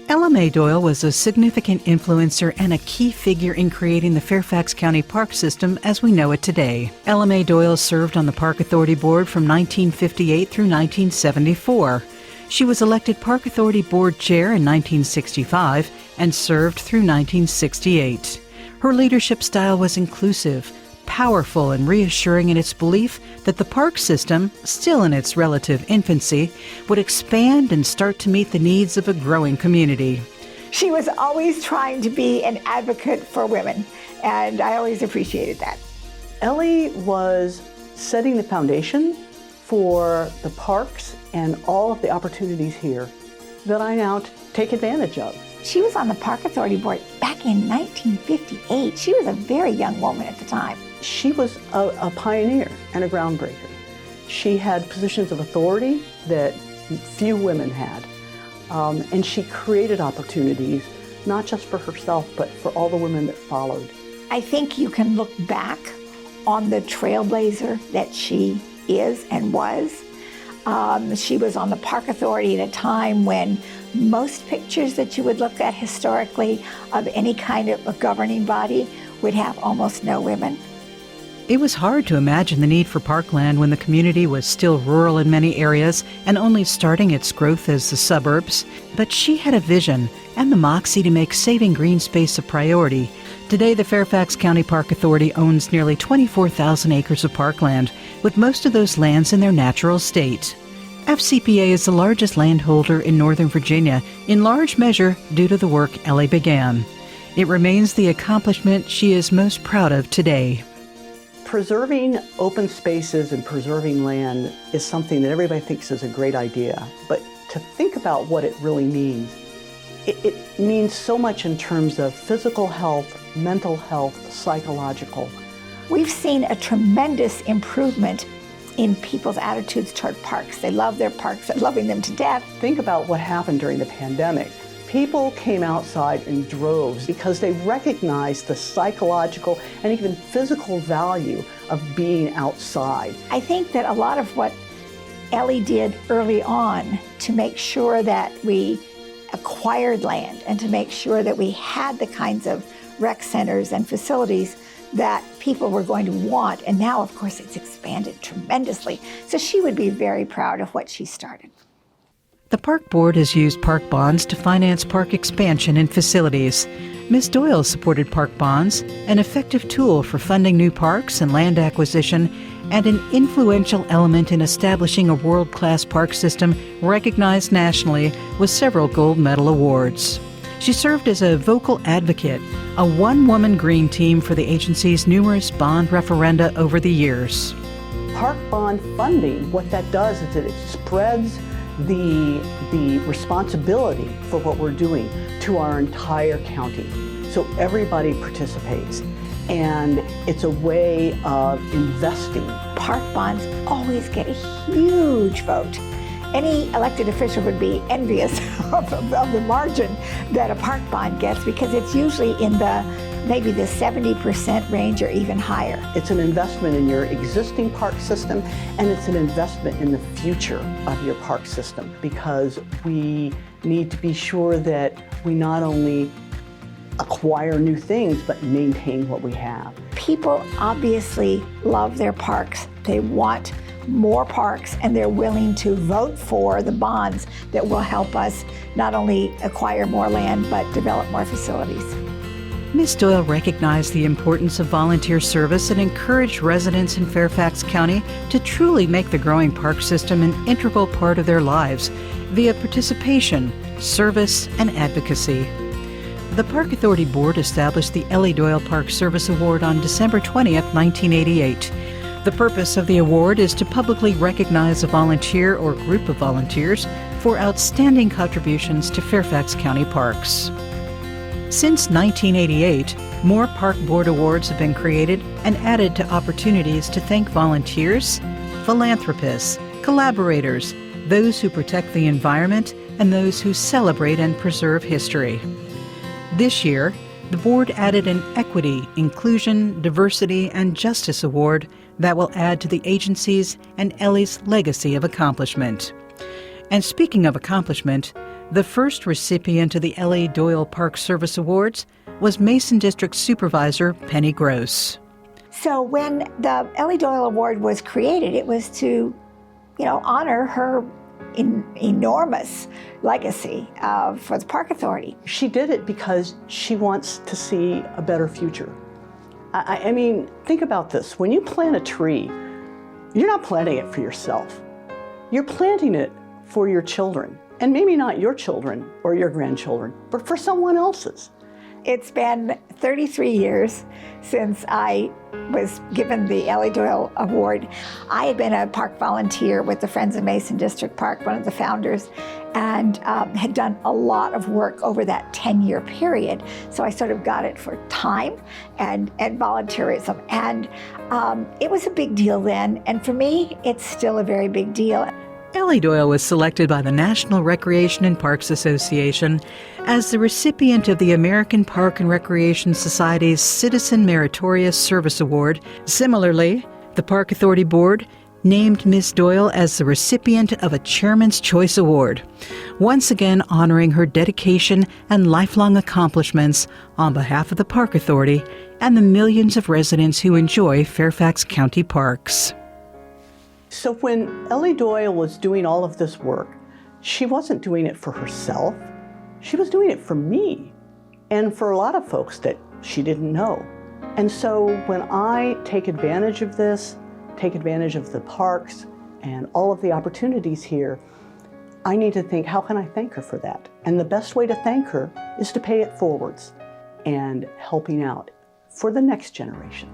Elly Doyle was a significant influencer and a key figure in creating the Fairfax County Park System as we know it today. Elly Doyle served on the Park Authority Board from 1958 through 1974. She was elected Park Authority Board Chair in 1965 and served through 1968. Her leadership style was inclusive, powerful, and reassuring in its belief that the park system, still in its relative infancy, would expand and start to meet the needs of a growing community. She was always trying to be an advocate for women, and I always appreciated that. Elly was setting the foundation for the parks and all of the opportunities here that I now take advantage of. She was on the Park Authority Board back in 1958. She was a very young woman at the time. She was a pioneer and a groundbreaker. She had positions of authority that few women had. And she created opportunities, not just for herself, but for all the women that followed. I think you can look back on the trailblazer that she is and was. She was on the Park Authority at a time when most pictures that you would look at historically of any kind of a governing body would have almost no women. It was hard to imagine the need for parkland when the community was still rural in many areas and only starting its growth as the suburbs. But she had a vision and the moxie to make saving green space a priority. Today, the Fairfax County Park Authority owns nearly 24,000 acres of parkland, with most of those lands in their natural state. FCPA is the largest landholder in Northern Virginia, in large measure due to the work Elly began. It remains the accomplishment she is most proud of today. Preserving open spaces and preserving land is something that everybody thinks is a great idea, but to think about what it really means, it means so much in terms of physical health, mental health, psychological. We've seen a tremendous improvement in people's attitudes toward parks. They love their parks, they're loving them to death. Think about what happened during the pandemic. People came outside in droves because they recognized the psychological and even physical value of being outside. I think that a lot of what Elly did early on to make sure that we acquired land and to make sure that we had the kinds of rec centers and facilities that people were going to want, and now of course it's expanded tremendously. So she would be very proud of what she started. The Park Board has used park bonds to finance park expansion and facilities. Ms. Doyle supported park bonds, an effective tool for funding new parks and land acquisition, and an influential element in establishing a world-class park system recognized nationally with several gold medal awards. She served as a vocal advocate, a one-woman green team for the agency's numerous bond referenda over the years. Park bond funding, what that does is that it spreads the responsibility for what we're doing to our entire county. So everybody participates, and it's a way of investing. Park bonds always get a huge vote. Any elected official would be envious of the margin that a park bond gets, because it's usually in maybe the 70% range or even higher. It's an investment in your existing park system, and it's an investment in the future of your park system, because we need to be sure that we not only acquire new things, but maintain what we have. People obviously love their parks. They want more parks, and they're willing to vote for the bonds that will help us not only acquire more land, but develop more facilities. Ms. Doyle recognized the importance of volunteer service and encouraged residents in Fairfax County to truly make the growing park system an integral part of their lives via participation, service, and advocacy. The Park Authority Board established the Elly Doyle Park Service Award on December 20th, 1988. The purpose of the award is to publicly recognize a volunteer or group of volunteers for outstanding contributions to Fairfax County parks. Since 1988, more Park Board awards have been created and added to opportunities to thank volunteers, philanthropists, collaborators, those who protect the environment, and those who celebrate and preserve history. This year, the board added an Equity, Inclusion, Diversity, and Justice Award that will add to the agency's and Elly's legacy of accomplishment. And speaking of accomplishment, the first recipient of the Elly Doyle Park Service Awards was Mason District Supervisor Penny Gross. So when the Elly Doyle Award was created, it was to, honor her enormous legacy for the Park Authority. She did it because she wants to see a better future. I mean, think about this. When you plant a tree, you're not planting it for yourself. You're planting it for your children, and maybe not your children or your grandchildren, but for someone else's. It's been 33 years since I was given the Elly Doyle Award. I had been a park volunteer with the Friends of Mason District Park, one of the founders, and had done a lot of work over that 10-year period. So I sort of got it for time and volunteerism. And it was a big deal then, and for me, it's still a very big deal. Elly Doyle was selected by the National Recreation and Parks Association as the recipient of the American Park and Recreation Society's Citizen Meritorious Service Award. Similarly, the Park Authority Board named Ms. Doyle as the recipient of a Chairman's Choice Award, once again honoring her dedication and lifelong accomplishments on behalf of the Park Authority and the millions of residents who enjoy Fairfax County parks. So when Elly Doyle was doing all of this work, she wasn't doing it for herself. She was doing it for me and for a lot of folks that she didn't know. And so when I take advantage of this, take advantage of the parks and all of the opportunities here, I need to think, how can I thank her for that? And the best way to thank her is to pay it forwards and helping out for the next generation.